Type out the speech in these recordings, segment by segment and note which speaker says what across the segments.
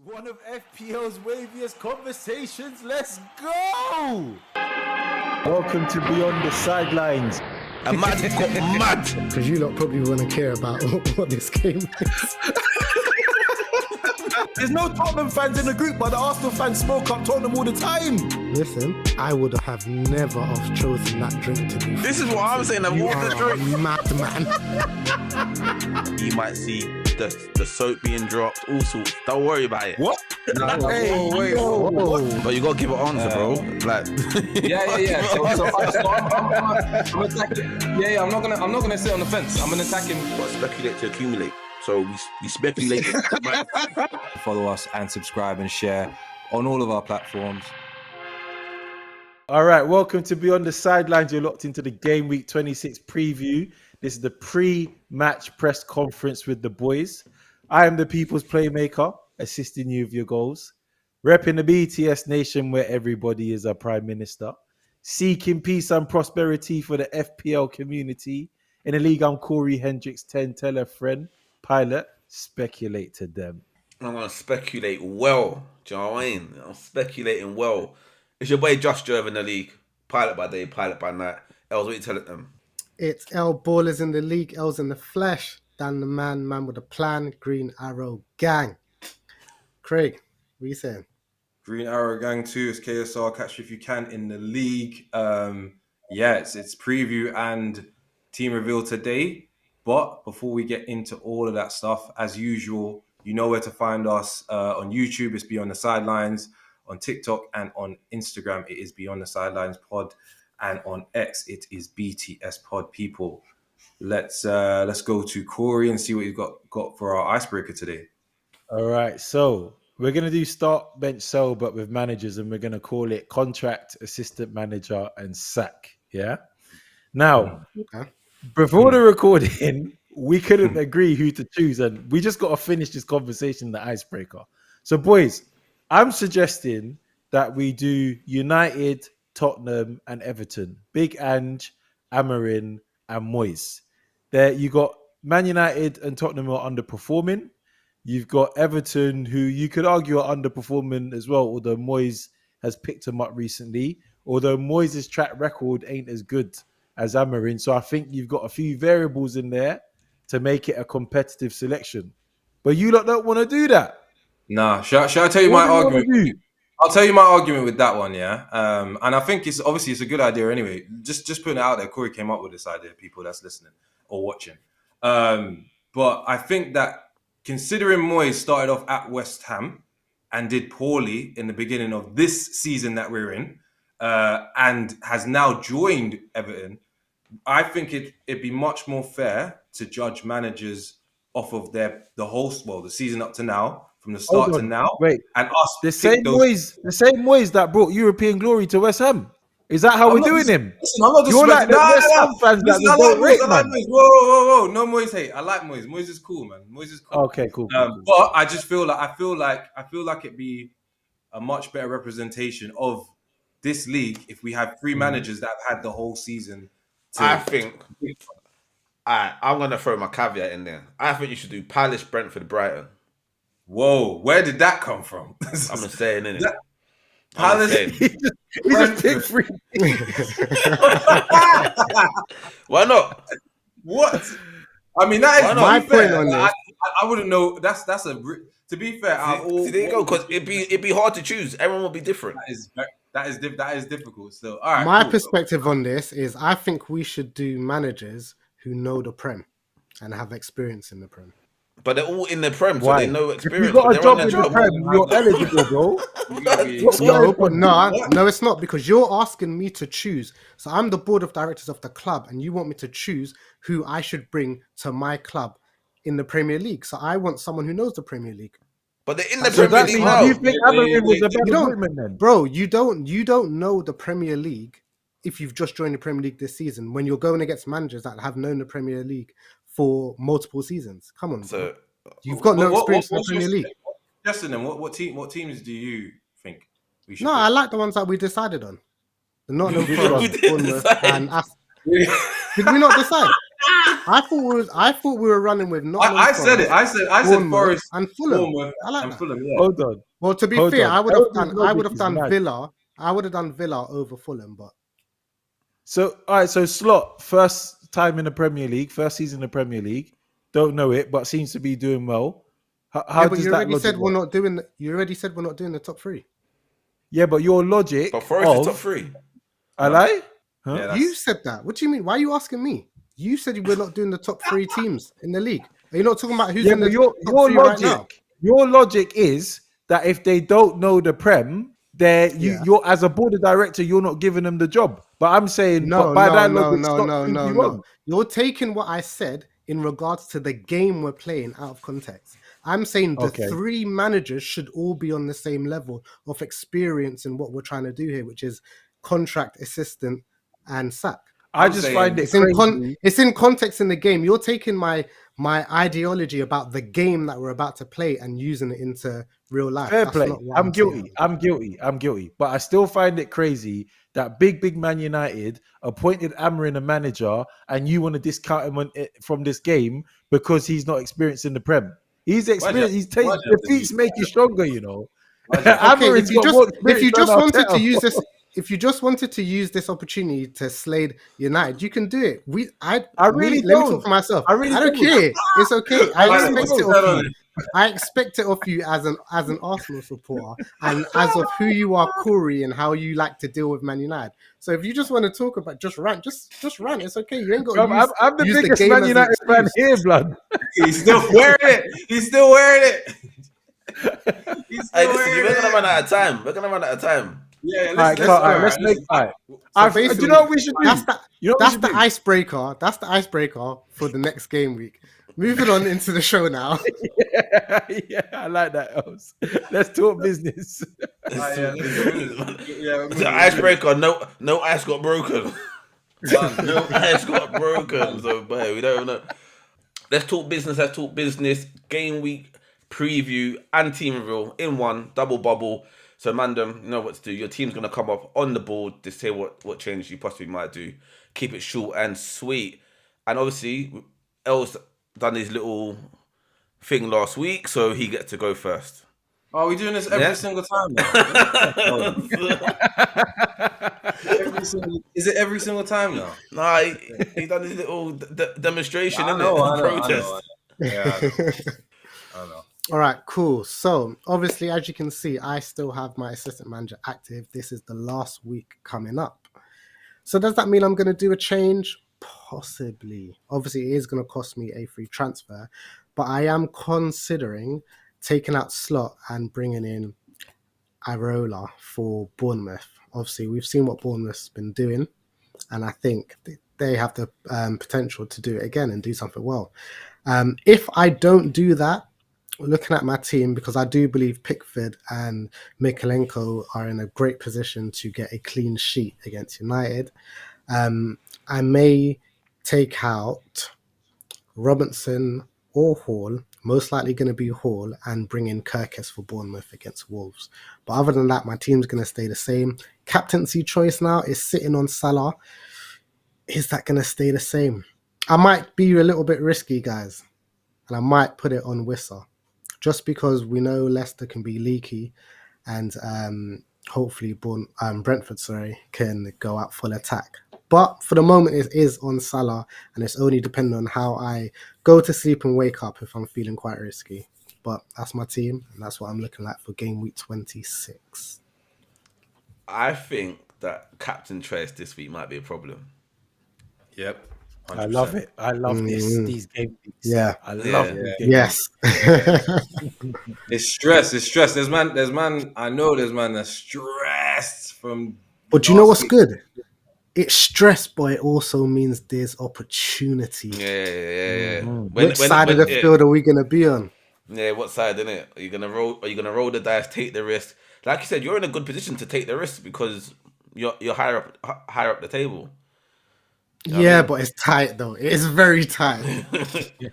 Speaker 1: One of FPL's waviest conversations. Let's go! Welcome to Beyond the Sidelines.
Speaker 2: And mad got mad.
Speaker 3: Because you lot probably want to care about what this game is.
Speaker 1: There's no Tottenham fans in the group, but the Arsenal fans smoke up Tottenham all the time.
Speaker 3: Listen, I would have never have chosen that drink to be.
Speaker 2: This is what I'm saying.
Speaker 3: You
Speaker 2: Water
Speaker 3: are a
Speaker 2: drink.
Speaker 3: madman.
Speaker 2: You might see the soap being dropped, all sorts. Don't worry about it.
Speaker 1: What?
Speaker 2: Hey, wait. But you gotta give an answer, bro. Like,
Speaker 4: Yeah. So I'm attacking. Yeah. I'm not gonna sit on the fence. I'm gonna attack him.
Speaker 2: but speculate to accumulate. So we speculate.
Speaker 4: Follow us and subscribe and share on all of our platforms.
Speaker 1: All right, welcome to Beyond the Sidelines. You're locked into the Game Week 26 preview. This is the pre-match press conference with the boys. I am the people's playmaker, assisting you with your goals. Repping the BTS Nation where everybody is a prime minister. Seeking peace and prosperity for the FPL community. In the league, I'm Corey Hendricks, 10. Tell a friend. Pilot, speculate to them.
Speaker 2: I'm gonna speculate well. Do you know what I mean? I'm speculating well. It's your boy Josh Jerv in the league. Pilot by day, pilot by night. Els, what you telling them?
Speaker 3: It's L Ballers in the league, L's in the flesh. Dan the man with a plan, Green Arrow Gang. Craig, what are you saying?
Speaker 4: Green Arrow Gang 2 is KSR. Catch you if you can in the league. It's preview and team reveal today. But before we get into all of that stuff, as usual, you know where to find us on YouTube. It's Beyond the Sidelines. On TikTok and on Instagram, it is Beyond the Sidelines Pod. And on X, it is BTS Pod. People, let's go to Corey and see what you've got for our icebreaker today.
Speaker 1: All right, so we're going to do start, bench, sell, but with managers, and we're going to call it contract, assistant manager, and sack. Yeah. Now,
Speaker 3: Okay.
Speaker 1: before the recording, we couldn't agree who to choose, and we just got to finish this conversation in the icebreaker. So, boys, I'm suggesting that we do United, Tottenham, and Everton. Big Ange, Amarin, and Moyes. There, you got Man United and Tottenham are underperforming. You've got Everton, who you could argue are underperforming as well, although Moyes has picked them up recently. Although Moyes' track record ain't as good as Amarin. So I think you've got a few variables in there to make it a competitive selection. But you lot don't want to do that.
Speaker 4: Nah, shall I tell you
Speaker 1: What
Speaker 4: my
Speaker 1: do you wanna
Speaker 4: argument?
Speaker 1: do?
Speaker 4: I'll tell you my argument with that one, yeah. And I think it's a good idea anyway. Just putting it out there. Corey came up with this idea. People that's listening or watching. But I think that considering Moyes started off at West Ham and did poorly in the beginning of this season that we're in, and has now joined Everton, I think it'd be much more fair to judge managers off of the season up to now, from the start
Speaker 1: Hold
Speaker 4: to
Speaker 1: on.
Speaker 4: now,
Speaker 1: Wait.
Speaker 4: and us
Speaker 1: The
Speaker 4: pick
Speaker 1: same Moyes that brought European glory to West Ham. Is that how we're doing him?
Speaker 4: Listen, I'm not
Speaker 1: You're like the West Ham fans that
Speaker 4: Listen, I
Speaker 1: don't
Speaker 4: like
Speaker 1: rate,
Speaker 4: Moyes. I like
Speaker 1: man.
Speaker 4: Moyes. Whoa. No Moyes hate. I like Moyes. Moyes is cool, man. Moyes is cool.
Speaker 1: Okay, cool.
Speaker 4: But I just feel like it'd be a much better representation of this league if we had three managers that have had the whole season.
Speaker 2: I think. I'm gonna throw my caveat in there. I think you should do Palace, Brentford, Brighton.
Speaker 4: Whoa, where did that come from?
Speaker 2: I'm just saying, innit?
Speaker 4: Palace.
Speaker 1: He just picked three.
Speaker 2: Why not?
Speaker 4: What? I mean, that is
Speaker 3: My
Speaker 4: to be fair,
Speaker 3: point on this.
Speaker 4: I wouldn't know. To be fair,
Speaker 2: See, there you go. Because it'd be hard to choose. Everyone will be different.
Speaker 4: That is difficult. So, all right.
Speaker 3: My
Speaker 4: cool.
Speaker 3: perspective on this is I think we should do managers who know the Prem and have experience in the Prem.
Speaker 2: But they're all in the Prem, so
Speaker 1: Why?
Speaker 2: they know
Speaker 1: If
Speaker 2: experience.
Speaker 1: you got a
Speaker 2: They're
Speaker 1: job
Speaker 2: on
Speaker 1: in
Speaker 2: their
Speaker 1: the Prem, you're eligible, bro.
Speaker 3: No, it's not, because you're asking me to choose. So I'm the board of directors of the club, and you want me to choose who I should bring to my club in the Premier League. So I want someone who knows the Premier League.
Speaker 2: But they're in the
Speaker 1: So
Speaker 2: Premier
Speaker 1: that
Speaker 2: League
Speaker 1: means
Speaker 2: now.
Speaker 1: you think Amarin was a
Speaker 3: You
Speaker 1: better
Speaker 3: don't-
Speaker 1: appointment then?
Speaker 3: Bro, you don't know the Premier League if you've just joined the Premier League this season, when you're going against managers that have known the Premier League for multiple seasons. Come on,
Speaker 2: So
Speaker 3: bro. You've got no experience in the Premier League.
Speaker 4: Justin, then what teams do you think we should?
Speaker 3: No,
Speaker 4: pick?
Speaker 3: I like the ones that we decided on. The Nottingham
Speaker 2: We
Speaker 3: Forest,
Speaker 2: did
Speaker 3: Bournemouth,
Speaker 2: decide.
Speaker 3: and Aston. Did we not decide? I thought we were running with Nottingham
Speaker 4: I said it.
Speaker 3: Forest,
Speaker 4: I said
Speaker 3: Bournemouth,
Speaker 4: Forest,
Speaker 3: and Fulham.
Speaker 4: Bournemouth,
Speaker 3: I like
Speaker 4: and
Speaker 3: that.
Speaker 4: Fulham. Yeah.
Speaker 1: Hold on.
Speaker 3: Well, to be
Speaker 1: Hold
Speaker 3: fair,
Speaker 1: on.
Speaker 3: I would
Speaker 1: Elden's
Speaker 3: have
Speaker 1: logic is
Speaker 3: done
Speaker 1: mad.
Speaker 3: Villa. I would have done Villa over Fulham, but
Speaker 1: So, all right. So, Slot, first time in the Premier League, first season in the Premier League. Don't know it, but seems to be doing well. How
Speaker 3: yeah, but
Speaker 1: does
Speaker 3: you
Speaker 1: that
Speaker 3: already
Speaker 1: logic
Speaker 3: said we're
Speaker 1: work?
Speaker 3: not doing. You already said we're not doing the top three.
Speaker 1: Yeah, but your
Speaker 2: But
Speaker 1: logic
Speaker 2: Forest is top
Speaker 1: of
Speaker 2: 3.
Speaker 1: I
Speaker 4: No.
Speaker 1: lie? Huh?
Speaker 4: Yeah,
Speaker 3: You
Speaker 4: that's
Speaker 3: said that. What do you mean? Why are you asking me? You said we're not doing the top three teams in the league. Are you not talking about who's
Speaker 1: Yeah,
Speaker 3: in
Speaker 1: but
Speaker 3: the top
Speaker 1: your
Speaker 3: three right now?
Speaker 1: your logic is that if they don't know the Prem,
Speaker 3: Yeah.
Speaker 1: you're as a board of director, you're not giving them the job. But I'm saying, but
Speaker 3: No,
Speaker 1: by
Speaker 3: no,
Speaker 1: that
Speaker 3: no,
Speaker 1: logic,
Speaker 3: no,
Speaker 1: Slot
Speaker 3: no,
Speaker 1: could
Speaker 3: no,
Speaker 1: be
Speaker 3: no.
Speaker 1: wrong.
Speaker 3: You're taking what I said in regards to the game we're playing out of context. I'm saying the
Speaker 1: Okay.
Speaker 3: three managers should all be on the same level of experience in what we're trying to do here, which is contract, assistant, and sack.
Speaker 1: I
Speaker 4: I'm
Speaker 1: just find
Speaker 4: saying.
Speaker 1: it crazy.
Speaker 3: It's in context in the game. You're taking my ideology about the game that we're about to play and using it into real life.
Speaker 1: Fair
Speaker 3: That's
Speaker 1: play.
Speaker 3: not what
Speaker 1: I'm
Speaker 3: I'm saying.
Speaker 1: guilty. I'm guilty. I'm guilty. But I still find it crazy that big Man United appointed Amarin a manager, and you want to discount him from this game because he's not experienced in the Prem. He's
Speaker 4: Why'd you,
Speaker 1: experienced.
Speaker 4: why'd you have to
Speaker 1: Defeats
Speaker 4: do
Speaker 1: make you stronger. You know,
Speaker 4: Why'd you have to
Speaker 3: Okay,
Speaker 1: Amarin's got more
Speaker 3: if
Speaker 1: experience
Speaker 3: you
Speaker 1: than
Speaker 3: just wanted to
Speaker 1: Arteta.
Speaker 3: use this, if you just wanted to use this opportunity to slade United, you can do it.
Speaker 1: I really
Speaker 3: Let me talk
Speaker 1: don't.
Speaker 3: for myself.
Speaker 1: I really
Speaker 3: I don't
Speaker 1: don't.
Speaker 3: care. It's okay.
Speaker 1: I
Speaker 3: I
Speaker 1: really
Speaker 3: expect it
Speaker 1: don't.
Speaker 3: of you. I expect it of you as an Arsenal supporter and as of who you are, Corey, and how you like to deal with Man United. So if you just want to talk about just rant, just rant. It's okay. You ain't got to
Speaker 1: I'm the
Speaker 3: use the
Speaker 1: biggest
Speaker 3: game
Speaker 1: Man
Speaker 3: as an
Speaker 1: United fan
Speaker 3: excuse.
Speaker 1: here, blood.
Speaker 4: He's still wearing it. He's still wearing it. He's
Speaker 2: Hey,
Speaker 4: still
Speaker 2: listen,
Speaker 4: wearing
Speaker 2: we're
Speaker 4: it.
Speaker 2: gonna run out of time. We're gonna run out of time.
Speaker 4: Yeah,
Speaker 1: All right,
Speaker 4: let's
Speaker 1: all right,
Speaker 4: all
Speaker 1: let's
Speaker 4: right,
Speaker 1: make.
Speaker 4: listen.
Speaker 1: All right.
Speaker 3: So
Speaker 1: Do you
Speaker 3: basically,
Speaker 1: know what we should do?
Speaker 3: that's the
Speaker 1: You know what we
Speaker 3: that's
Speaker 1: should
Speaker 3: the
Speaker 1: do?
Speaker 3: icebreaker. That's the icebreaker for the next game week. Moving on into the show now.
Speaker 1: Yeah, I like that. Else. Let's talk business.
Speaker 2: Let's
Speaker 4: Yeah,
Speaker 2: talk
Speaker 4: let's do
Speaker 2: business,
Speaker 4: it.
Speaker 2: man.
Speaker 4: Yeah, we're
Speaker 2: The
Speaker 4: moving.
Speaker 2: icebreaker. No ice got broken.
Speaker 4: Done.
Speaker 2: No ice got broken. So, boy, we don't know. Let's talk business. Let's talk business. Game week preview and team reveal in one double bubble. So, Mandem, you know what to do. Your team's gonna come up on the board to say what changes you possibly might do. Keep it short and sweet. And obviously, Els done his little thing last week, so he gets to go first.
Speaker 4: Are we doing this
Speaker 2: Yeah.
Speaker 4: every single time now? Is it every single time now?
Speaker 2: Nah, he done his little demonstration,
Speaker 4: I
Speaker 2: innit?
Speaker 4: know.
Speaker 2: Protest.
Speaker 4: Yeah, I know.
Speaker 3: All right, cool. So obviously, as you can see, I still have my assistant manager active. This is the last week coming up. So does that mean I'm going to do a change? Possibly. Obviously, it is going to cost me a free transfer, but I am considering taking out Slot and bringing in Irola for Bournemouth. Obviously, we've seen what Bournemouth's been doing, and I think they have the potential to do it again and do something well. If I don't do that, looking at my team, because I do believe Pickford and Mikalenko are in a great position to get a clean sheet against United, I may take out Robinson or Hall, most likely going to be Hall, and bring in Kirkes for Bournemouth against Wolves. But other than that, my team's going to stay the same. Captaincy choice now is sitting on Salah. Is that going to stay the same? I might be a little bit risky, guys, and I might put it on Wissa, just because we know Leicester can be leaky, and hopefully Brentford, can go out full attack. But for the moment, it is on Salah, and it's only depending on how I go to sleep and wake up if I'm feeling quite risky. But that's my team, and that's what I'm looking at for game week 26.
Speaker 2: I think that Captain Trace this week might be a problem.
Speaker 4: Yep. 100%.
Speaker 1: I love it. I love these game weeks.
Speaker 3: Yeah.
Speaker 1: I love these game
Speaker 3: Yes.
Speaker 4: It's stress. It's stress. There's man. I know there's man that's stressed from.
Speaker 3: But you know what's
Speaker 4: last week.
Speaker 3: good? It's stress, but it also means there's opportunity.
Speaker 2: Yeah.
Speaker 3: Which side of the field are we going to be on?
Speaker 2: Yeah, what side, innit? Are you gonna roll the dice, take the risk? Like you said, you're in a good position to take the risk because you're higher up the table.
Speaker 3: Yeah, but it's tight though. It is very tight.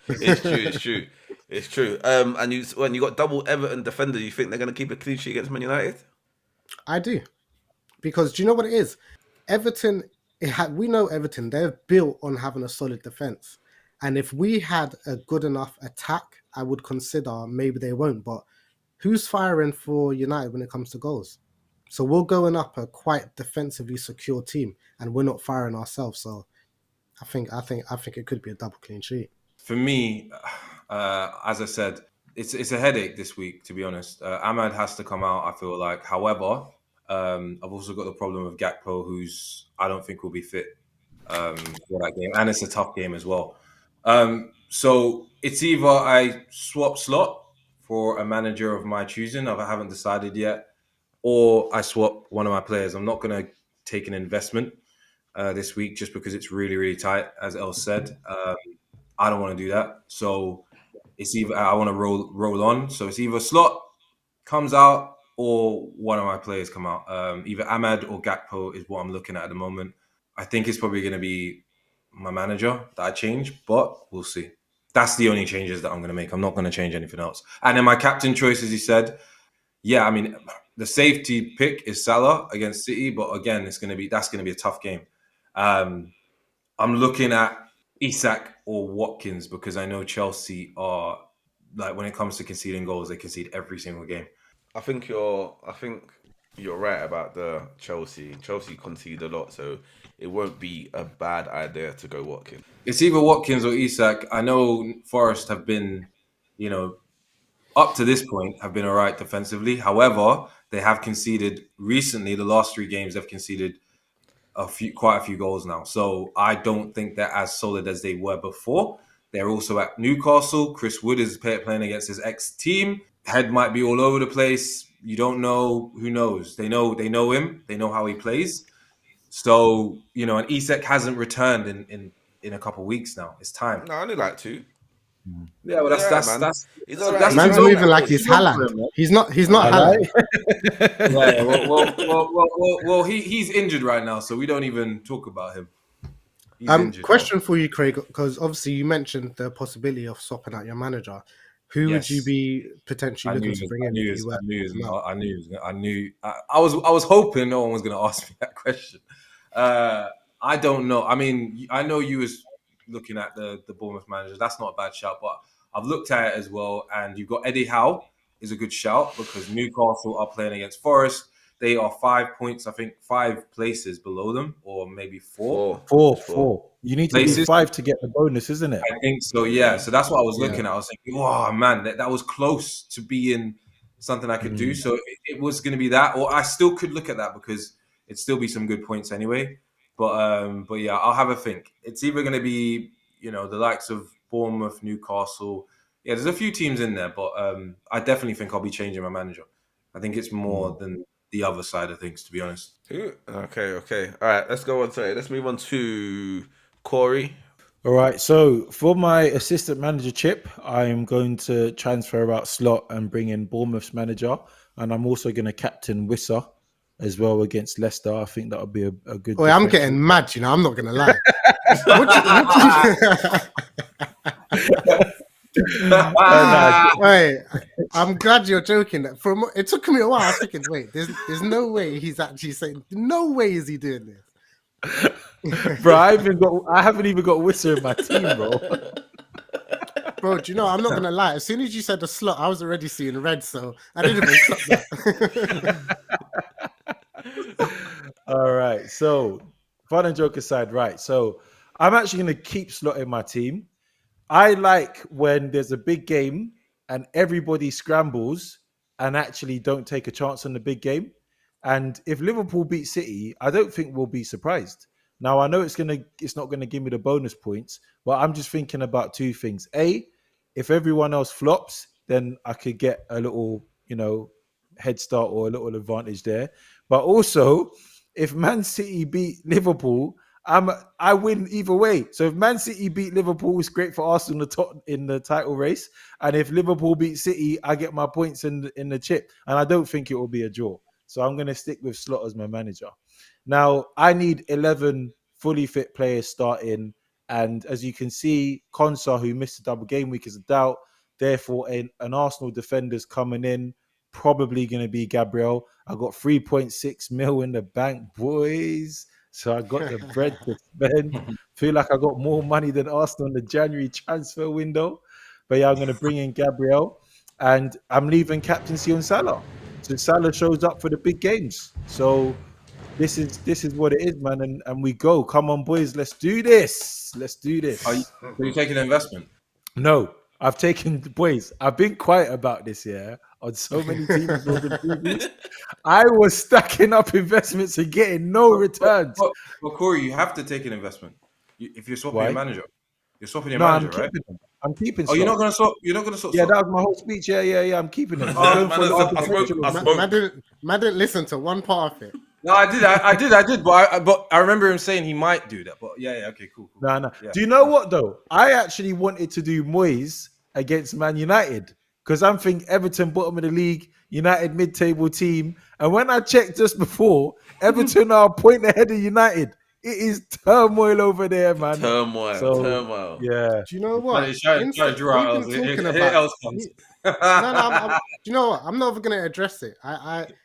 Speaker 2: It's true. And when you got double Everton defender, you think they're gonna keep a clean sheet against Man United?
Speaker 3: I do. Because do you know what it is? Everton, we know Everton, they're built on having a solid defense. And if we had a good enough attack, I would consider maybe they won't. But who's firing for United when it comes to goals? So we're going up a quite defensively secure team, and we're not firing ourselves. So I think it could be a double clean sheet.
Speaker 4: For me, as I said, it's a headache this week, to be honest. Ahmad has to come out, I feel like. However, I've also got the problem of Gakpo, who's I don't think will be fit for that game, and it's a tough game as well. So it's either I swap slot for a manager of my choosing, I haven't decided yet, or I swap one of my players. I'm not going to take an investment this week just because it's really, really tight, as El said. I don't want to do that. So it's either I want to roll on. So it's either slot comes out or one of my players come out. Either Ahmad or Gakpo is what I'm looking at the moment. I think it's probably going to be my manager that I change, but we'll see. That's the only changes that I'm going to make. I'm not going to change anything else. And then my captain choice, as he said, yeah, I mean, the safety pick is Salah against City, but again, that's going to be a tough game. I'm looking at Isak or Watkins because I know Chelsea are like when it comes to conceding goals, they concede every single game.
Speaker 2: I think you're right about the Chelsea. Chelsea concede a lot, so it won't be a bad idea to go Watkins.
Speaker 4: It's either Watkins or Isak. I know Forest have been, you know, up to this point have been all right defensively. However, they have conceded recently. The last 3 games they've conceded quite a few goals now. So I don't think they're as solid as they were before. They're also at Newcastle. Chris Wood is playing against his ex-team. Head might be all over the place. You don't know. Who knows? They know him. They know how he plays. So, you know, and Isak hasn't returned in a couple of weeks now. It's time.
Speaker 2: No, I only like 2.
Speaker 4: Yeah, well,
Speaker 2: He's alright, man. He's alright.
Speaker 4: that's
Speaker 3: Man's
Speaker 4: his
Speaker 3: moving
Speaker 4: own-
Speaker 3: like he's
Speaker 4: his own
Speaker 3: Haaland.
Speaker 4: problem, man.
Speaker 3: He's not
Speaker 1: I
Speaker 3: Haaland.
Speaker 1: like.
Speaker 4: Yeah, well, he's injured right now, so we don't even talk about him. He's injured.
Speaker 3: Question for you, Craig, because obviously you mentioned the possibility of swapping out your manager. Who would
Speaker 4: Yes.
Speaker 3: you be potentially looking to bring in? if you were
Speaker 4: I was hoping no one was going to ask me that question. I don't know. I mean, I know you was looking at the Bournemouth managers. That's not a bad shout, but I've looked at it as well, and you've got Eddie Howe is a good shout because Newcastle are playing against Forest. They are 5 points, I think, 5 places below them, or maybe 4.
Speaker 1: Four. You need to be
Speaker 4: Places.
Speaker 1: 5 to get the bonus, isn't it?
Speaker 4: I think so, yeah. So that's what I was looking at. I was thinking, oh man, that was close to being something I could do. So it was going to be that, or I still could look at that because it'd still be some good points anyway. But yeah, I'll have a think. It's either going to be, you know, the likes of Bournemouth, Newcastle. Yeah, there's a few teams in there, but I definitely think I'll be changing my manager. I think it's more than the other side of things, to be honest.
Speaker 2: Who? Okay. All right, let's go on. Sorry, let's move on to Corey.
Speaker 1: All right. So for my assistant manager chip, I'm going to transfer out slot and bring in Bournemouth's manager, and I'm also going to captain Wissa as well against Leicester. I think that would be a good.
Speaker 3: Oh, I'm
Speaker 1: differential.
Speaker 3: getting mad. You know, I'm not gonna lie. Wait, I'm glad you're joking. It took me a while. I was thinking, wait, there's no way he's actually saying. No way is he doing this.
Speaker 1: Bro, I haven't even got Wissa in my team, bro.
Speaker 3: Bro, do you know? I'm not gonna lie. As soon as you said the slot, I was already seeing red, so I didn't even clock that.
Speaker 1: All right. So, fun and joke aside, right? So, I'm actually going to keep slot in my team. I like when there's a big game and everybody scrambles and actually don't take a chance on the big game. And if Liverpool beat City, I don't think we'll be surprised. Now, I know it's not going to give me the bonus points, but I'm just thinking about 2 things. A, if everyone else flops, then I could get a little, head start or a little advantage there. But also, if Man City beat Liverpool, I win either way. So if Man City beat Liverpool, it's great for Arsenal in the title race. And if Liverpool beat City, I get my points in the chip. And I don't think it will be a draw. So I'm going to stick with Slot as my manager. Now, I need 11 fully fit players starting. And as you can see, Konsa, who missed the double game week, is a doubt. Therefore, an Arsenal defender's coming in. Probably going to be Gabriel. I got 3.6 mil in the bank, boys. So I got the bread to spend. Feel like I got more money than Arsenal in the January transfer window. But yeah, I'm going to bring in Gabriel, and I'm leaving captaincy on Salah. So Salah shows up for the big games. So this is what it is, man. And we go. Come on, boys. Let's do this. Let's do
Speaker 4: Are you,
Speaker 1: this.
Speaker 4: are you taking an investment?
Speaker 1: No, I've taken boys. I've been quiet about this, yeah, on so many teams building previews. I was stacking up investments and getting no returns.
Speaker 4: But Corey, you have to take an investment. If you're swapping your
Speaker 1: Why?
Speaker 4: manager, you're swapping your
Speaker 1: No, I'm
Speaker 4: manager, right?
Speaker 1: keeping them. I'm keeping
Speaker 4: Oh, you're not
Speaker 1: Slot.
Speaker 4: gonna swap. You're not gonna swap.
Speaker 1: Yeah,
Speaker 4: Slot.
Speaker 1: that was my whole speech. Yeah. I'm keeping them.
Speaker 2: Man,
Speaker 1: Going for the
Speaker 2: I
Speaker 1: architectural.
Speaker 2: spoke.
Speaker 3: Man didn't listen to one part of it.
Speaker 4: No, I did. But I remember him saying he might do that. But yeah. Okay, cool.
Speaker 1: No.
Speaker 4: Yeah.
Speaker 1: Do you know what though? I actually wanted to do Moyes against Man United because I'm thinking Everton bottom of the league, United mid-table team, and when I checked just before, Everton are a point ahead of United. It is turmoil over there, man.
Speaker 2: Turmoil.
Speaker 1: Yeah.
Speaker 3: Do you know what?
Speaker 4: Trying to draw out
Speaker 3: We've been
Speaker 4: else.
Speaker 3: talking
Speaker 4: Here
Speaker 3: about.
Speaker 4: else comes.
Speaker 3: No, do you know what? I'm not even going to address it.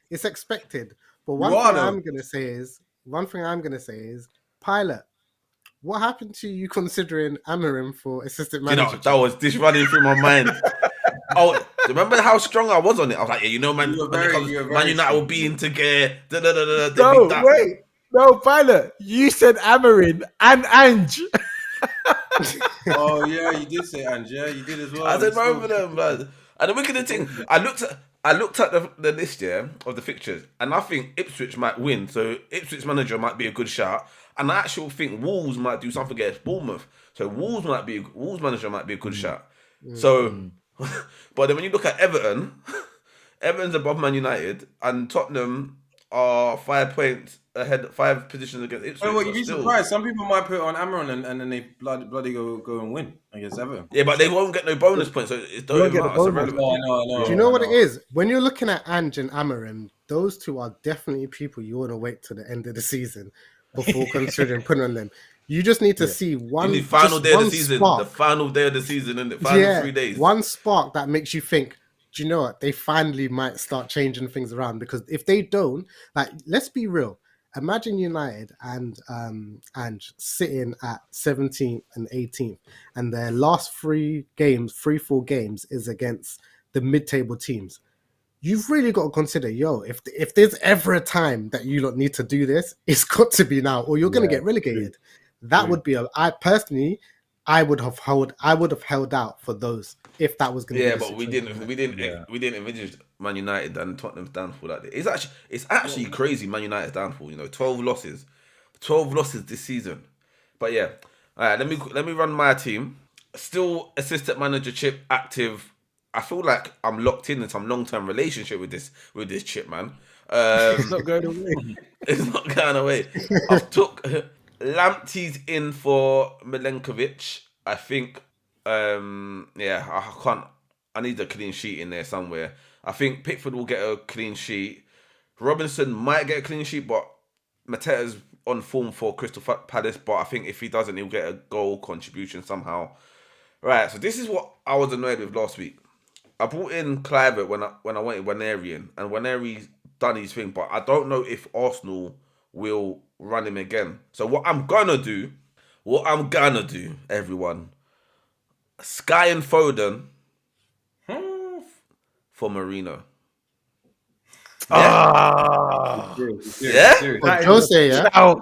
Speaker 3: It's expected. But one thing I'm going to say is, Pilot, what happened to you considering Amarim for assistant
Speaker 2: You know,
Speaker 3: manager?
Speaker 2: that was this running through my mind. Oh, remember how strong I was on it? I was like, yeah, you know, man,
Speaker 4: You were
Speaker 2: when it
Speaker 4: very-
Speaker 2: comes,
Speaker 4: you were
Speaker 2: Man
Speaker 4: very
Speaker 2: United
Speaker 4: strong.
Speaker 2: will be into gear. They be
Speaker 1: No,
Speaker 2: that.
Speaker 1: wait. No, Pilot, you said Amarin and Ange.
Speaker 4: Oh yeah, you did say Ange. Yeah, you did as well.
Speaker 2: I said
Speaker 4: You
Speaker 2: both of
Speaker 4: spoke-
Speaker 2: them, man. And the wicked thing, I looked at the list, yeah, of the fixtures, and I think Ipswich might win. So Ipswich manager might be a good shout, and I actually think Wolves might do something against Bournemouth. So Wolves manager might be a good shout. So, but then when you look at Everton, Everton's above Man United, and Tottenham are 5 points ahead, 5 positions against Ipswich.
Speaker 4: Oh, well,
Speaker 2: so
Speaker 4: you'd be
Speaker 2: still-
Speaker 4: surprised. Some people might put it on Amaron and then they bloody go and win against Everton.
Speaker 2: Yeah, but they won't get no bonus points, so it don't
Speaker 1: won't
Speaker 2: even
Speaker 1: get
Speaker 2: matter.
Speaker 1: the
Speaker 2: It's
Speaker 1: bonus.
Speaker 2: irrelevant.
Speaker 4: No.
Speaker 3: Do you know what it is? When you're looking at Ange and Amarim, those two are definitely people you want to wait to the end of the season before considering putting on them. You just need to see one.
Speaker 2: In the final
Speaker 3: just
Speaker 2: day of
Speaker 3: one
Speaker 2: the season,
Speaker 3: spark.
Speaker 2: the final day of the season, and the final 3 days.
Speaker 3: One spark that makes you think, do you know what? They finally might start changing things around, because if they don't, like, let's be real. Imagine United and sitting at 17th and 18th, and their last 4 games is against the mid-table teams. You've really got to consider, if there's ever a time that you don't need to do this, it's got to be now, or you're going to get relegated. That would be I would have held out for those if that was going to be
Speaker 2: Yeah,
Speaker 3: the
Speaker 2: but we
Speaker 3: situation.
Speaker 2: didn't envisage Man United and Tottenham's downfall like that. It's actually crazy. Man United's downfall. 12 losses this season. But yeah, all right. Let me run my team. Still assistant manager Chip active. I feel like I'm locked in some long-term relationship with this Chip, man.
Speaker 1: It's not going away.
Speaker 2: It's not going away. I've took Lamptey's in for Milenkovic. I think, I can't. I need a clean sheet in there somewhere. I think Pickford will get a clean sheet. Robinson might get a clean sheet, but Mateta's on form for Crystal Palace. But I think if he doesn't, he'll get a goal contribution somehow. Right. So this is what I was annoyed with last week. I brought in Kluivert when I wanted Waneri, and Waneri's done his thing, but I don't know if Arsenal will run him again. So what I'm gonna do, everyone, Sky and Foden for Marino. Yeah?
Speaker 3: But Jose, yeah?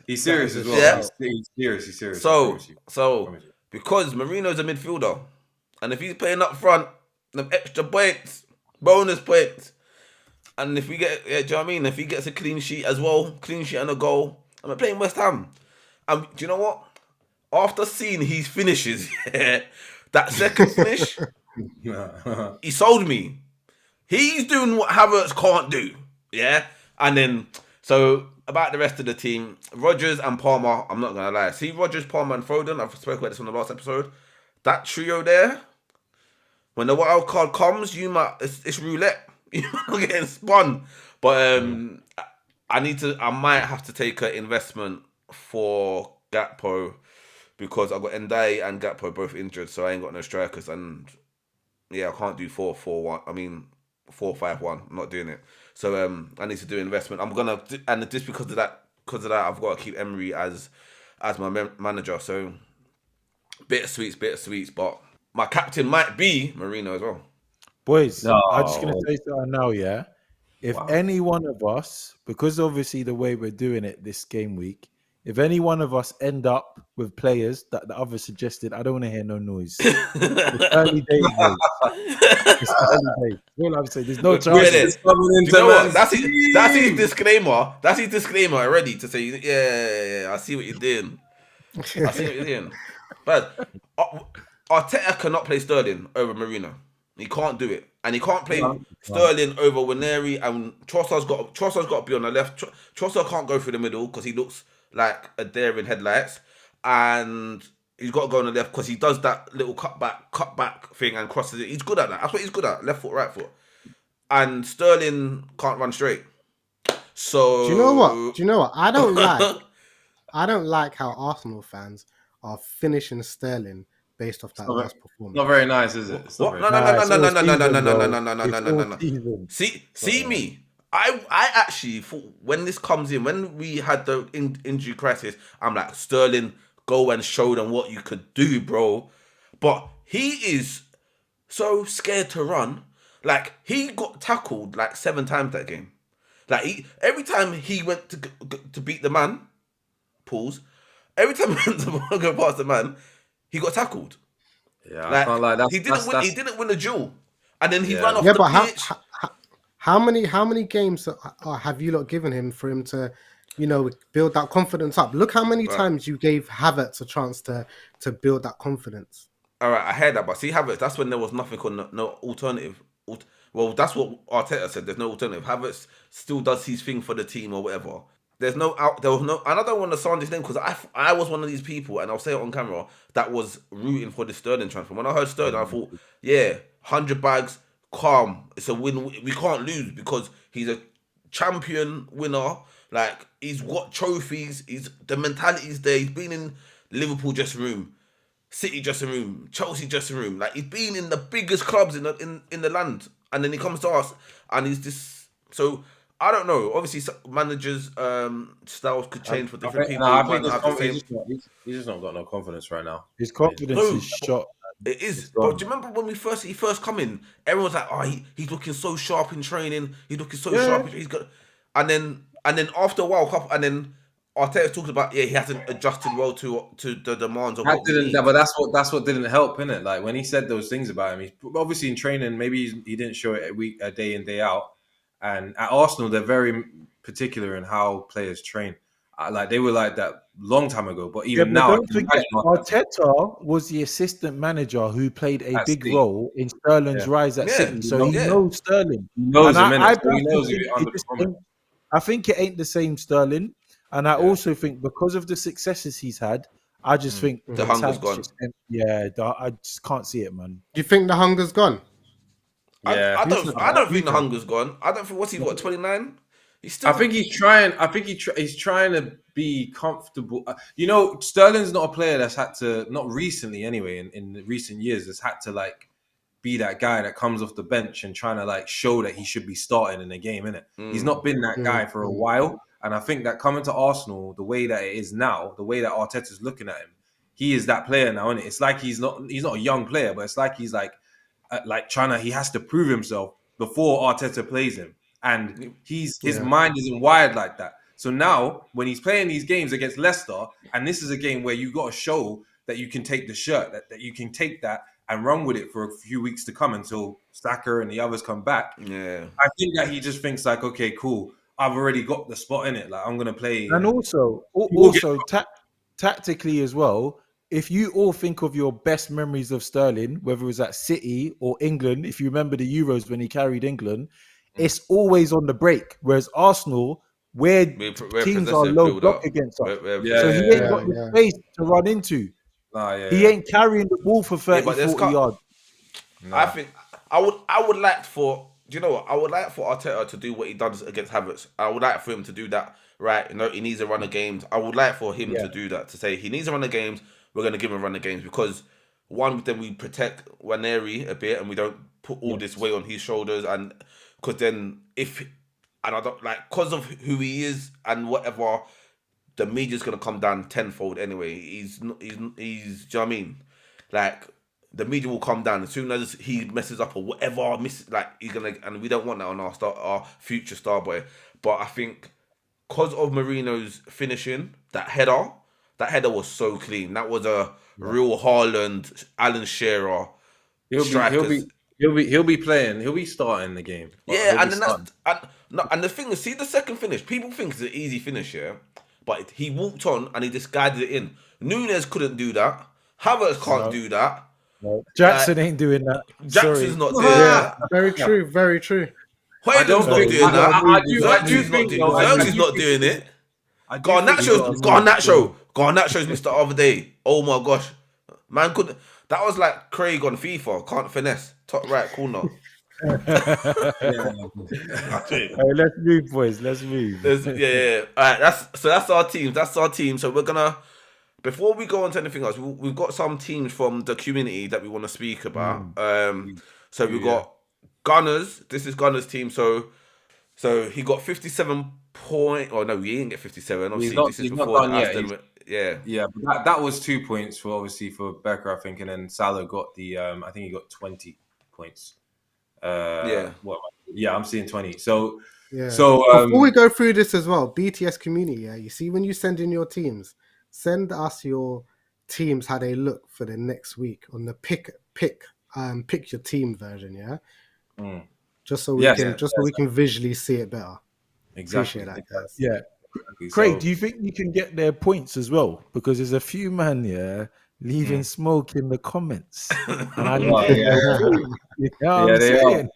Speaker 4: He's serious as well.
Speaker 2: Yeah.
Speaker 4: He's serious.
Speaker 2: So because Marino's a midfielder, and if he's playing up front, them extra points, bonus points, and if we get, do you know what I mean? If he gets a clean sheet as well, clean sheet and a goal, I'm playing West Ham. And do you know what? After seeing his finishes, that second finish, he sold me. He's doing what Havertz can't do. Yeah? And then, so about the rest of the team, Rodgers and Palmer, I'm not going to lie. See Rodgers, Palmer and Foden, I've spoken about this on the last episode. That trio there, when the wild card comes, it's roulette. You're not getting spun. But I might have to take an investment for Gakpo, because I've got Ndiaye and Gakpo both injured, so I ain't got no strikers. And yeah, I can't do 4-4-1. I mean 4-5-1. I'm not doing it. So I need to do investment. I'm gonna, and just because of that, I've got to keep Emery as as my manager. So bittersweets, but my captain might be Marino as well.
Speaker 1: Boys,
Speaker 4: No.
Speaker 1: I'm just gonna say something now, yeah. If
Speaker 4: Wow.
Speaker 1: any one of us, because obviously the way we're doing it this game week, if any one of us end up with players that the other suggested, I don't want to hear no noise. It's early days, boys. It's early days. All I'm saying, there's no
Speaker 2: Get
Speaker 1: chances.
Speaker 2: it?
Speaker 4: It's coming
Speaker 2: Do
Speaker 4: into
Speaker 2: you know what?
Speaker 4: man's
Speaker 2: That's his
Speaker 4: team.
Speaker 2: disclaimer. That's his disclaimer already to say, yeah, I see what you're doing. I see what you're doing. But Arteta cannot play Sterling over Marino. He can't do it, and he can't play Sterling over Waneri. And Trossard's got to be on the left. Trossard can't go through the middle because he looks like a deer in headlights, and he's got to go on the left because he does that little cut back thing and crosses it. He's good at that. That's what he's good at. Left foot, right foot. And Sterling can't run straight. So
Speaker 3: Do you know what? I don't like how Arsenal fans are finishing Sterling based off that last performance.
Speaker 4: Not very nice, is it? It's not
Speaker 2: What?
Speaker 4: very
Speaker 2: No.
Speaker 1: It's all season, bro.
Speaker 2: No.
Speaker 1: It's all season.
Speaker 2: See me. I actually thought when this comes in, when we had the injury crisis, I'm like, Sterling, go and show them what you could do, bro. But he is so scared to run. Like, he got tackled like 7 times that game. Like, every time he went to beat the man, pause. Every time he went to go past the man, he got tackled.
Speaker 4: Yeah,
Speaker 2: Like,
Speaker 4: I can't lie.
Speaker 2: he didn't win the duel, and then he
Speaker 4: Yeah.
Speaker 2: ran off
Speaker 3: Yeah,
Speaker 2: the
Speaker 3: but
Speaker 2: pitch.
Speaker 3: how many games have you lot given him for him to, build that confidence up? Look how many times you gave Havertz a chance to build that confidence.
Speaker 2: All right, I heard that, but see, Havertz, that's when there was nothing called no alternative. Well, that's what Arteta said. There's no alternative. Havertz still does his thing for the team or whatever. There was no, and I don't want to sound his name because I was one of these people, and I'll say it on camera, that was rooting for the Sterling transfer. When I heard Sterling, I thought, yeah, 100 bags, calm. It's a win. We can't lose because he's a champion winner. Like, he's got trophies. The mentality's there. He's been in Liverpool dressing room, City dressing room, Chelsea dressing room. Like, he's been in the biggest clubs in the land, and then he comes to us, and he's this. So I don't know. Obviously, managers' styles could change for different people.
Speaker 4: I
Speaker 2: Might
Speaker 4: think
Speaker 2: not have the same.
Speaker 4: he's just not got no confidence right now.
Speaker 1: His confidence
Speaker 2: No.
Speaker 1: is shot.
Speaker 2: It is.
Speaker 1: gone.
Speaker 2: But do you remember when he first come in? Everyone's like, "Oh, he's looking so sharp in training. He's looking so sharp. He's got." And then after a while, and then Arteta talked about, he hasn't adjusted well to the demands of what we need.
Speaker 4: But that's what didn't help, innit? Like when he said those things about him, he's obviously in training. Maybe he didn't show it a day in, day out. And at Arsenal, they're very particular in how players train. Like they were like that long time ago, but even now,
Speaker 1: don't forget, Arteta was the assistant manager who played a big role in Sterling's rise at City. So he knows Sterling.
Speaker 4: He knows him,
Speaker 1: I
Speaker 4: so he knows if you're underperforming.
Speaker 1: I think it ain't the same Sterling. And I also think because of the successes he's had, I just think
Speaker 2: the hunger's gone.
Speaker 1: I just can't see it, man.
Speaker 3: Do you think the hunger's gone?
Speaker 4: Yeah,
Speaker 2: I don't think the hunger's gone. I don't think what's he got 29. He's still.
Speaker 4: I think he's trying. I think he's trying to be comfortable. Sterling's not a player that's had to, not recently anyway, in recent years, has had to like be that guy that comes off the bench and trying to like show that he should be starting in a game, innit? He's not been that guy for a while. And I think that coming to Arsenal, the way that it is now, the way that Arteta's looking at him, he is that player now, innit? It's like he's not a young player, but it's like he's like he has to prove himself before Arteta plays him. And his mind isn't wired like that. So now when he's playing these games against Leicester, and this is a game where you got to show that you can take the shirt, that you can take that and run with it for a few weeks to come until Saka and the others come back.
Speaker 2: Yeah.
Speaker 4: I think that he just thinks like, okay, cool. I've already got the spot in it. Like I'm gonna play.
Speaker 1: And also tactically as well, if you all think of your best memories of Sterling, whether it was at City or England, if you remember the Euros when he carried England, it's always on the break. Whereas Arsenal, where teams are low block against us, so he ain't got the space to run into. He ain't carrying the ball for 30, 40 yards.
Speaker 2: No. I think I would like for. Do you know what? I would like for Arteta to do what he does against Havertz. I would like for him to do that, right? He needs a run of games. I would like for him to do that, to say he needs a run of games, we're going to give him a run of games. Because, one, then we protect Waneri a bit and we don't put all this weight on his shoulders. And because then, because of who he is and whatever, the media's gonna come down tenfold anyway. Do you know what I mean? Like the media will come down as soon as he messes up or whatever. He's gonna, and we don't want that on our future star boy. But I think because of Marino's finishing, that header was so clean. That was a real Haaland, Alan Shearer
Speaker 4: He'll be he'll
Speaker 2: strikers.
Speaker 4: be he'll be playing. He'll be starting the game. But
Speaker 2: Yeah,
Speaker 4: he'll be
Speaker 2: and then
Speaker 4: starting.
Speaker 2: and the thing is, see the second finish. People think it's an easy finish, yeah, but he walked on and he just guided it in. Nunes couldn't do that. Havertz can't do that.
Speaker 1: No. Jackson ain't doing that.
Speaker 2: Jackson's
Speaker 1: Sorry.
Speaker 2: not doing
Speaker 3: Yeah,
Speaker 2: that.
Speaker 3: very true, very true.
Speaker 4: I don't
Speaker 2: Højlund's not
Speaker 4: think
Speaker 2: doing that.
Speaker 4: I do
Speaker 2: Xerxes
Speaker 4: think
Speaker 2: not
Speaker 4: though,
Speaker 2: Xerxes not doing it.
Speaker 4: I do think
Speaker 2: Garnacho's missed the other day. Oh my gosh, man could that was like Craig on FIFA. Can't finesse top right corner.
Speaker 1: Let's move, boys. Let's move.
Speaker 2: Yeah. All right, that's our team. That's our team. So we're gonna before we go on to anything else, we've got some teams from the community that we want to speak about. So we've got Gunners. This is Gunners' team. So he got 57 point. Oh no, he didn't get 57. Obviously, this is before Aston.
Speaker 4: Yeah, but that was 2 points for Becker, I think, and then Salah got the I think he got 20 points. I'm seeing 20. So
Speaker 3: before we go through this as well, BTS community. Yeah, you see when you send in your teams, send us your teams how they look for the next week on the pick your team version. Yeah, just so we can visually see it better.
Speaker 4: Exactly.
Speaker 3: Appreciate that, guys.
Speaker 1: Yeah. Craig, do you think you can get their points as well? Because there's a few man leaving smoke in the comments. And I need you know what I'm saying?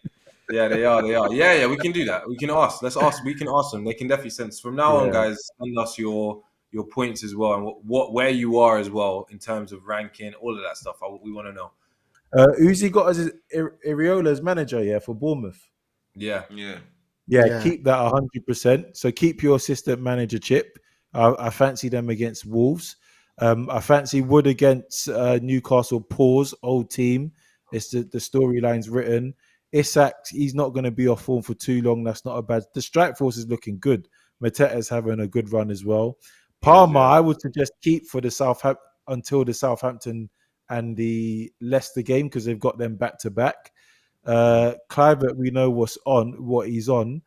Speaker 4: They are. Yeah, we can do that. We can ask. Let's ask. We can ask them. They can definitely send. From now on, guys, send us your points as well and where you are as well in terms of ranking, all of that stuff. We want to know.
Speaker 1: Uzi got us Iriola's manager, for Bournemouth.
Speaker 4: Yeah.
Speaker 1: Keep that 100%. So keep your assistant manager chip. I fancy them against Wolves. I fancy Wood against Newcastle. Pause, old team. It's the storyline's written. Isak, he's not going to be off form for too long. That's not a bad. The strike force is looking good. Mateta's having a good run as well. Palmer, I would suggest keep for the until the Southampton and the Leicester game because they've got them back to back. Kluivert, we know what he's on.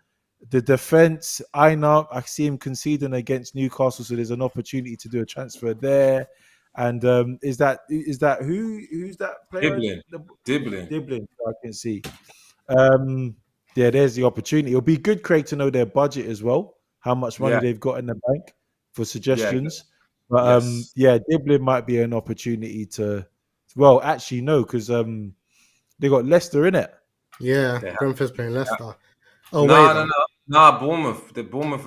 Speaker 1: The defense, Einar, I see him conceding against Newcastle, so there's an opportunity to do a transfer there. And is that who's that player?
Speaker 4: Dibbling.
Speaker 1: I can see. There's the opportunity. It'll be good, Craig, to know their budget as well, how much money they've got in the bank for suggestions. But Dibbling might be an opportunity to. Well, actually, no, because they got Leicester in it.
Speaker 3: Yeah, Brentford's playing Leicester. Oh,
Speaker 4: no, Bournemouth. The Bournemouth.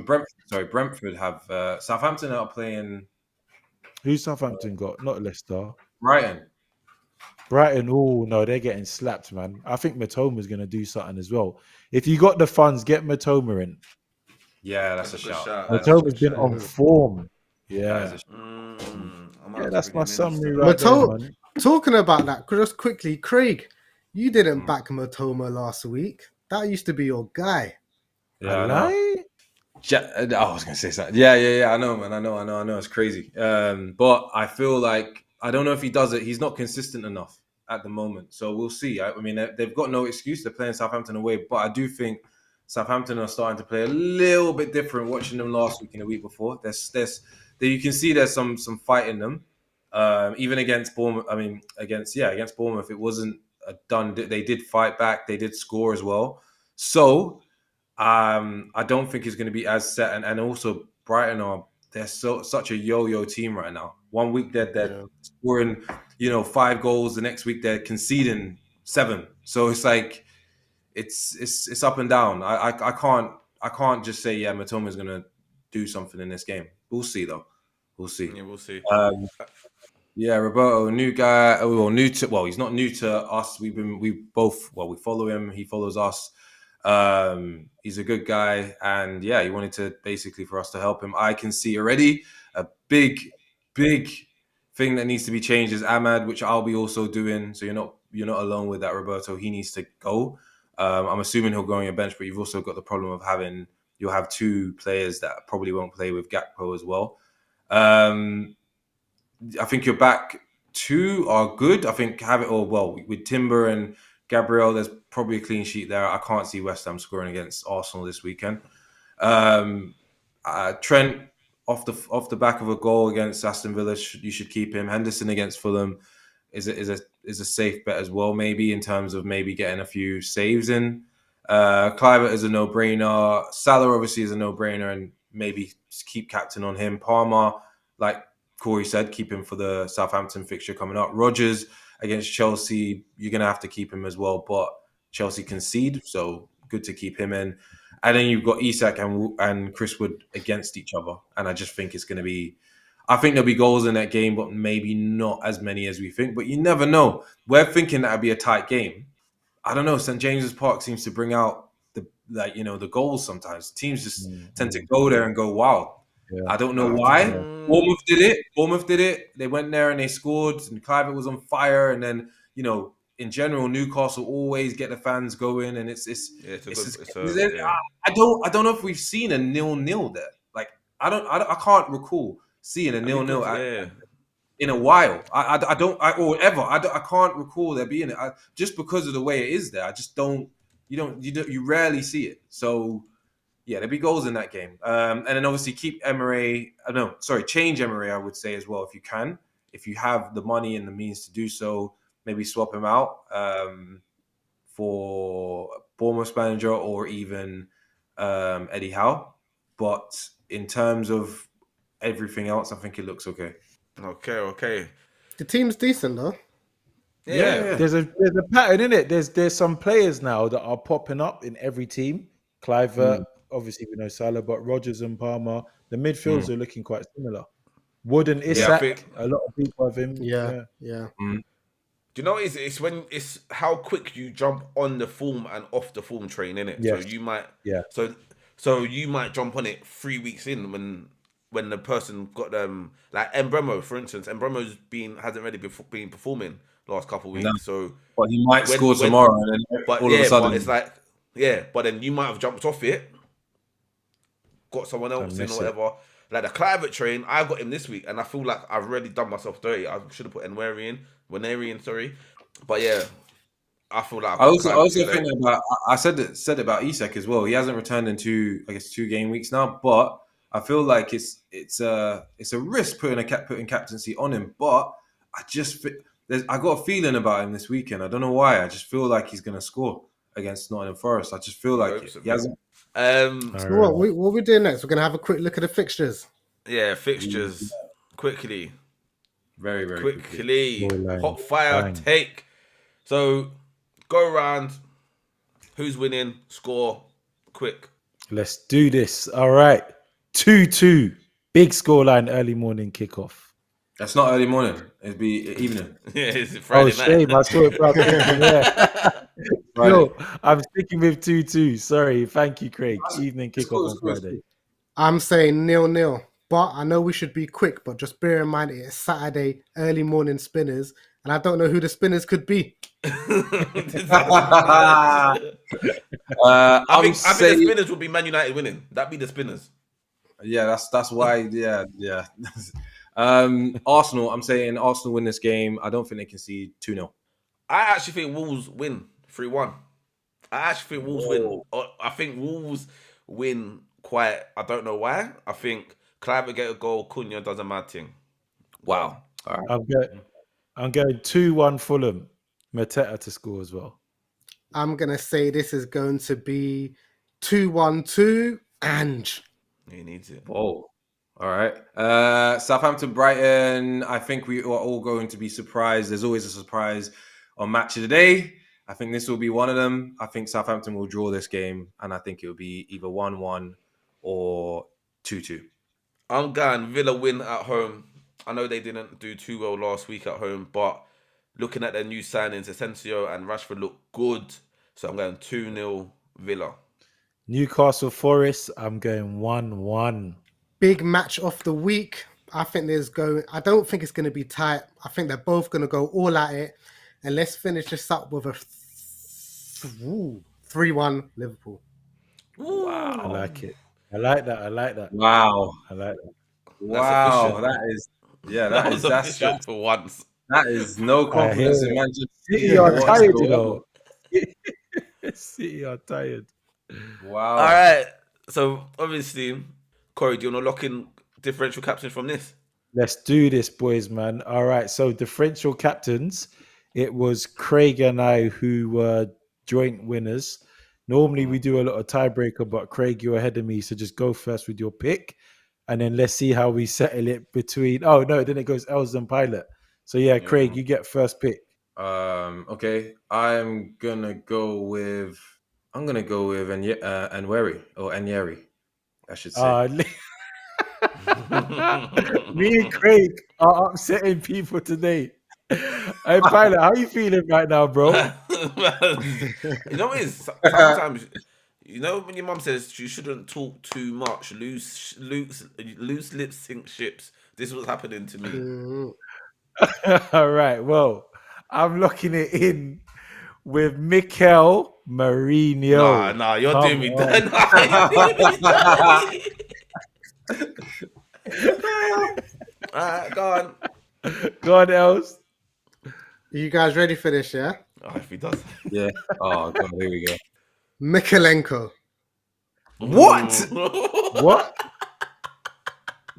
Speaker 4: Brentford. Sorry, Brentford have Southampton are playing.
Speaker 1: Who's Southampton got? Not Leicester.
Speaker 4: Brighton.
Speaker 1: Oh no, they're getting slapped, man. I think Matoma's going to do something as well. If you got the funds, get Matoma in.
Speaker 4: Yeah, that's a shout.
Speaker 1: Matoma's been on form. Yeah. That's my summary right there, man.
Speaker 3: Talking about that, just quickly, Craig, you didn't back Matoma last week. That used to be your guy.
Speaker 4: Yeah, I know. I was gonna say something. Yeah. I know, man. I know. It's crazy. But I feel like I don't know if he does it. He's not consistent enough at the moment. So we'll see. I mean, they've got no excuse. They're playing Southampton away, but I do think Southampton are starting to play a little bit different. Watching them last week and the week before, you can see there's some fight in them. Even against Bournemouth. I mean, against Bournemouth, it wasn't done. They did fight back. They did score as well. So. I don't think it's going to be as set, and also Brighton they're such a yo-yo team right now. 1 week they're scoring 5 goals, the next week they're conceding 7. So it's like it's up and down. I can't just say Matoma is going to do something in this game. We'll see though. We'll see.
Speaker 2: Yeah, we'll see.
Speaker 4: Roberto, new guy. He's not new to us. We follow him. He follows us. He's a good guy, and he wanted to basically for us to help him. I can see already a big thing that needs to be changed is Ahmad, which I'll be also doing. So you're not alone with that, Roberto. He needs to go. I'm assuming he'll go on your bench, but you've also got the problem of having you'll have two players that probably won't play with Gakpo as well. I think your back two are good. I think have it all well with Timber and Gabriel. There's probably a clean sheet there. I can't see West Ham scoring against Arsenal this weekend. Trent off the back of a goal against Aston Villa, you should keep him. Henderson against Fulham is a safe bet as well, maybe in terms of maybe getting a few saves in. Kluivert is a no-brainer. Salah obviously is a no-brainer, and maybe keep captain on him. Palmer, like Corey said, keep him for the Southampton fixture coming up. Rodgers against Chelsea, you're going to have to keep him as well, but Chelsea concede, so good to keep him in. And then you've got Isak and Chris Wood against each other, and I just think it's going to be... I think there'll be goals in that game, but maybe not as many as we think. But you never know. We're thinking that'll be a tight game. I don't know. St. James's Park seems to bring out the goals sometimes. Teams just tend to go there and go wild. Yeah. I don't know why. Bournemouth did it. They went there and they scored, and Kluivert was on fire. And then, in general, Newcastle always get the fans going, and I don't know if we've seen a 0-0 there. Like I can't recall seeing a 0-0 in a while. I can't recall there being it. Just because of the way it is there. I just don't. You rarely see it. So yeah, there'll be goals in that game. And then obviously keep change Emery, I would say as well, if you can. If you have the money and the means to do so, maybe swap him out for Bournemouth manager or even Eddie Howe. But in terms of everything else, I think it looks okay.
Speaker 2: Okay.
Speaker 3: The team's decent though.
Speaker 1: Yeah. There's a pattern in it. There's some players now that are popping up in every team. Kluivert, obviously we know Salah, but Rodgers and Palmer. The midfields are looking quite similar. Wood and Isak, a lot of people have him. Yeah.
Speaker 2: Do you know it's when it's how quick you jump on the form and off the form train, innit?
Speaker 1: Yes.
Speaker 2: So you might so you might jump on it 3 weeks in when the person got like Mbeumo, for instance. Mbeumo's hasn't really been performing last couple of weeks. No. So
Speaker 4: but he might score tomorrow and then all of a sudden
Speaker 2: but it's like but then you might have jumped off it, got someone else in or whatever. Like the Kluivert train, I got him this week, and I feel like I've really done myself dirty. I should have put Nwaneri in, But yeah, I feel like
Speaker 4: I also think about. I said about Isak as well. He hasn't returned in 2 game weeks now, but I feel like it's a risk putting captaincy on him. But I got a feeling about him this weekend. I don't know why. I just feel like he's gonna score against Nottingham Forest. I just feel like he hasn't.
Speaker 3: So what we're doing next? We're gonna have a quick look at the fixtures.
Speaker 2: Yeah, fixtures quickly.
Speaker 4: Very, very
Speaker 2: quickly. Hot fire take. So go around. Who's winning? Score quick.
Speaker 1: Let's do this. All right. 2-2. Big scoreline. Early morning kickoff.
Speaker 4: That's not early morning. It'd be evening.
Speaker 2: Yeah, it's Friday night.
Speaker 1: Shame. I saw it about No, I'm sticking with 2-2. Sorry. Thank you, Craig. Evening kickoff on Friday.
Speaker 3: I'm saying 0-0. But I know we should be quick, but just bear in mind it's Saturday, early morning spinners, and I don't know who the spinners could be.
Speaker 2: I think the spinners would be Man United winning. That'd be the spinners.
Speaker 4: Yeah, that's why. Yeah. Arsenal. I'm saying Arsenal win this game. I don't think they can see 2-0.
Speaker 2: I actually think Wolves win 3-1. I actually think Wolves win. I think Wolves win quite. I don't know why. I think Kluivert get a goal. Cunha does a mad thing. Wow.
Speaker 4: All right.
Speaker 1: I'm going 2-1 Fulham. Mateta to score as well.
Speaker 3: I'm going to say this is going to be 2-1 Ange.
Speaker 2: He needs it.
Speaker 4: Oh, all right. Southampton, Brighton. I think we are all going to be surprised. There's always a surprise on Match of the Day. I think this will be one of them. I think Southampton will draw this game, and I think it will be either 1-1 or 2-2.
Speaker 2: I'm going Villa win at home. I know they didn't do too well last week at home, but looking at their new signings, Asensio and Rashford look good. So I'm going 2-0 Villa.
Speaker 1: Newcastle Forest, I'm going 1-1.
Speaker 3: Big match of the week. I don't think it's going to be tight. I think they're both going to go all at it. And let's finish this up with a 3-1 Liverpool.
Speaker 2: Wow.
Speaker 1: I like it. I like that. I like that.
Speaker 4: Wow.
Speaker 1: I like that.
Speaker 2: That's
Speaker 4: Wow.
Speaker 2: efficient.
Speaker 4: That is, yeah,
Speaker 2: That was efficient for once.
Speaker 4: that is no
Speaker 1: I hear
Speaker 4: confidence in
Speaker 1: it.
Speaker 4: Manchester
Speaker 1: City
Speaker 4: City
Speaker 1: are tired, you
Speaker 4: whatsoever.
Speaker 1: know. City are tired.
Speaker 2: All
Speaker 4: Wow.
Speaker 2: right. So obviously, Corey, do you want to lock in differential captain from this?
Speaker 1: Let's do this, boys, man. All right. So differential captains. It was Craig and I who were joint winners. Normally we do a lot of tiebreaker, but Craig, you're ahead of me, so just go first with your pick, and then let's see how we settle it between. Oh no, then it goes Els and Pilot. So yeah, Craig, you get first pick.
Speaker 4: Okay. I'm gonna go with Enweri or Enyeri, I should say.
Speaker 1: Me and Craig are upsetting people today. Hey, Pilot, how you feeling right now, bro?
Speaker 2: You know what it is? Sometimes, you know when your mum says you shouldn't talk too much, loose lips sink ships. This was happening to me.
Speaker 3: Mm.
Speaker 1: All right. Well, I'm locking it in with Mikel Mourinho.
Speaker 2: Nah, you're
Speaker 1: Come
Speaker 2: doing me. Nah,
Speaker 1: on.
Speaker 2: you're doing me dirty. Alright, go on.
Speaker 1: Go on, else.
Speaker 3: You guys ready for this? Yeah.
Speaker 2: Oh, if he does.
Speaker 4: Yeah. Oh god, here we go.
Speaker 3: Mikalenko.
Speaker 4: What?
Speaker 1: What?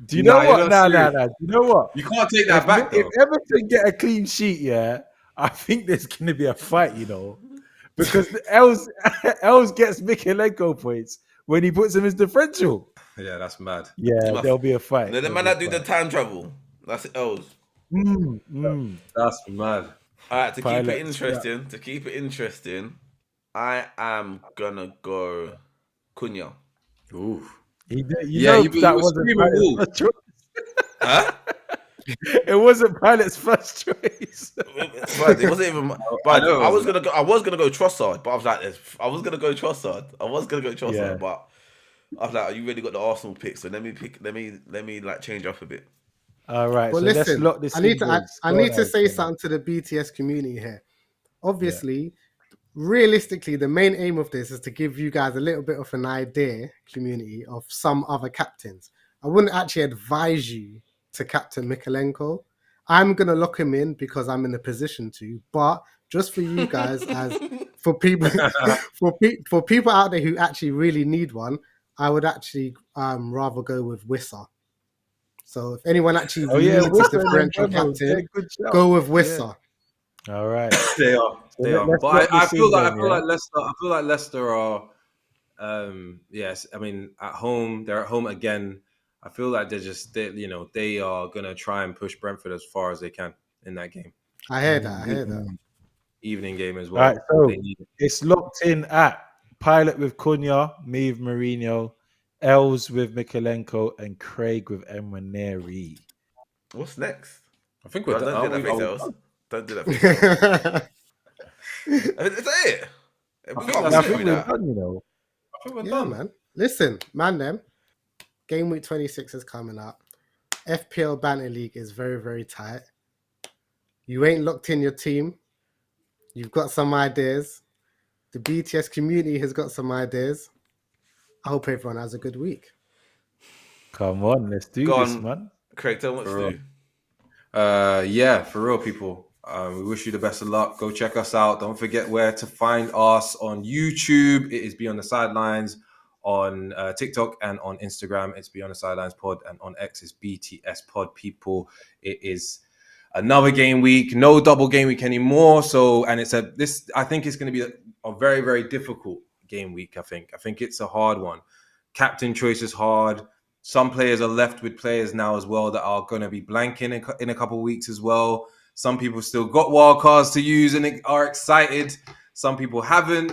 Speaker 1: Do you
Speaker 4: Nah,
Speaker 1: know
Speaker 4: you're
Speaker 1: what?
Speaker 4: not
Speaker 1: Nah.
Speaker 4: serious.
Speaker 1: Do you know what?
Speaker 4: You can't take that back
Speaker 1: If
Speaker 4: though.
Speaker 1: Everton get a clean sheet, yeah, I think there's going to be a fight, you know, because Els gets Mikalenko points when he puts him as differential.
Speaker 4: Yeah, that's mad.
Speaker 1: Yeah, there'll be a fight.
Speaker 2: The
Speaker 1: There'll
Speaker 2: man
Speaker 1: be a
Speaker 2: that do the
Speaker 1: fight.
Speaker 2: time travel. That's L's.
Speaker 4: That's mad.
Speaker 2: Alright, to keep it
Speaker 1: Pilots, yeah.
Speaker 2: interesting, I am gonna go Cunha.
Speaker 4: Ooh.
Speaker 1: You
Speaker 4: Yeah,
Speaker 1: know
Speaker 4: you
Speaker 1: that
Speaker 4: were
Speaker 1: wasn't
Speaker 4: screaming
Speaker 1: Pilot's
Speaker 4: wolf.
Speaker 1: first choice.
Speaker 2: Huh?
Speaker 1: It wasn't Pilot's first choice.
Speaker 2: But it wasn't even.
Speaker 4: I
Speaker 2: But
Speaker 4: know it
Speaker 2: I was
Speaker 4: wasn't.
Speaker 2: gonna go. I was gonna go Trossard, but I was like, I was gonna go Trossard.
Speaker 1: Yeah.
Speaker 2: But I was like, you really got the Arsenal pick, so let me pick. Let me like change up a bit.
Speaker 1: All right,
Speaker 3: But
Speaker 1: so let's
Speaker 3: listen,
Speaker 1: lock this
Speaker 3: I
Speaker 1: in,
Speaker 3: need to
Speaker 1: boys.
Speaker 3: I
Speaker 1: Go on,
Speaker 3: need to
Speaker 1: Els,
Speaker 3: say
Speaker 1: go on.
Speaker 3: something to the BTS community here.
Speaker 1: Yeah.
Speaker 3: Obviously, realistically, the main aim of this is to give you guys a little bit of an idea, community, of some other captains. I wouldn't actually advise you to captain Mikalenko. I'm gonna lock him in because I'm in a position to, but just for you guys, as for people for people out there who actually really need one, I would actually rather go with Wissa. So if anyone actually
Speaker 1: Oh yeah,
Speaker 3: needs a
Speaker 1: Wilson and
Speaker 3: differential
Speaker 1: Bremo, they're
Speaker 3: captain,
Speaker 1: good shout.
Speaker 3: go with
Speaker 1: Yeah.
Speaker 3: Wissa.
Speaker 1: All right.
Speaker 4: They are.
Speaker 1: So
Speaker 4: They are.
Speaker 1: let's
Speaker 4: But
Speaker 1: lock
Speaker 4: I
Speaker 1: this in then,
Speaker 4: I feel
Speaker 1: yeah.
Speaker 4: like Leicester. I feel like Leicester are. Yes. I mean, at home, they're at home again. I feel like they are gonna try and push Brentford as far as they can in that game.
Speaker 3: I hear that. I hear that.
Speaker 4: Evening game as
Speaker 1: All right,
Speaker 4: well.
Speaker 1: so
Speaker 4: They need it.
Speaker 1: it's locked in at Pilot with Cunha, me with Mourinho, Els with Mikalenko, and Craig with Emaneri.
Speaker 2: What's next?
Speaker 4: I think we're
Speaker 2: Bro,
Speaker 4: done.
Speaker 2: don't do
Speaker 4: Are
Speaker 2: that
Speaker 4: we,
Speaker 2: face
Speaker 4: are we
Speaker 2: else.
Speaker 4: done?
Speaker 2: Don't do that face else. Is that it? We
Speaker 4: think
Speaker 2: can't
Speaker 4: that's
Speaker 1: I
Speaker 2: win
Speaker 4: it.
Speaker 1: think
Speaker 2: through
Speaker 1: we're
Speaker 2: that.
Speaker 1: done, you know.
Speaker 4: I think we're
Speaker 3: Yeah,
Speaker 4: done.
Speaker 3: man. Listen, man, them. Game week 26 is coming up. FPL Banter League is very, very tight. You ain't locked in your team. You've got some ideas. The BTS community has got some ideas. I hope everyone has a good week.
Speaker 1: Come on, let's do
Speaker 2: Go
Speaker 1: this,
Speaker 2: on,
Speaker 1: man.
Speaker 2: Craig. Tell them what
Speaker 4: For
Speaker 2: to
Speaker 4: real.
Speaker 2: do.
Speaker 4: Yeah, for real, people. We wish you the best of luck. Go check us out. Don't forget where to find us on YouTube. It is Beyond the Sidelines. On TikTok and on Instagram, it's Beyond the Sidelines Pod, and on X, it's BTS Pod. People, it is another game week. No double game week anymore. So, and it's this. I think it's going to be a very, very difficult game week. I think it's a hard one. Captain choice is hard. Some players are left with players now as well that are going to be blanking in a couple of weeks as well. Some people still got wild cards to use and are excited. Some people haven't.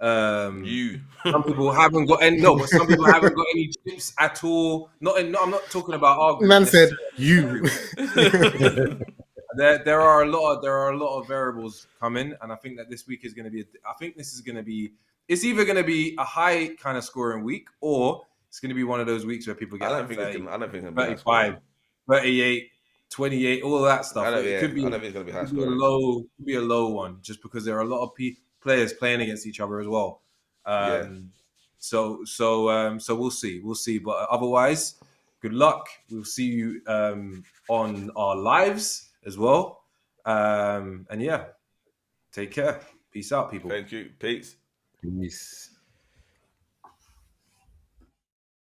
Speaker 2: You.
Speaker 4: Some people haven't got any. No, but some people haven't got any chips at all. I'm not talking about our group
Speaker 3: Man said,
Speaker 4: necessarily.
Speaker 3: you.
Speaker 4: There are a lot of variables coming, and I think that this week is going to be. I think this is going to be. It's either going to be a high kind of scoring week, or it's going to be one of those weeks where people get
Speaker 2: I don't
Speaker 4: like
Speaker 2: think
Speaker 4: 30,
Speaker 2: it's gonna. I don't think it's gonna be high
Speaker 4: 35,
Speaker 2: scoring.
Speaker 4: 38, 28, all of that stuff.
Speaker 2: I don't.
Speaker 4: It
Speaker 2: Yeah,
Speaker 4: could be
Speaker 2: I don't think it's gonna be high
Speaker 4: could be a
Speaker 2: scoring.
Speaker 4: low one, just because there are a lot of players playing against each other as well.
Speaker 2: Yeah.
Speaker 4: So we'll see. But otherwise, good luck. We'll see you on our lives as well. And yeah, take care. Peace out, people.
Speaker 2: Thank you. Peace.
Speaker 1: Peace.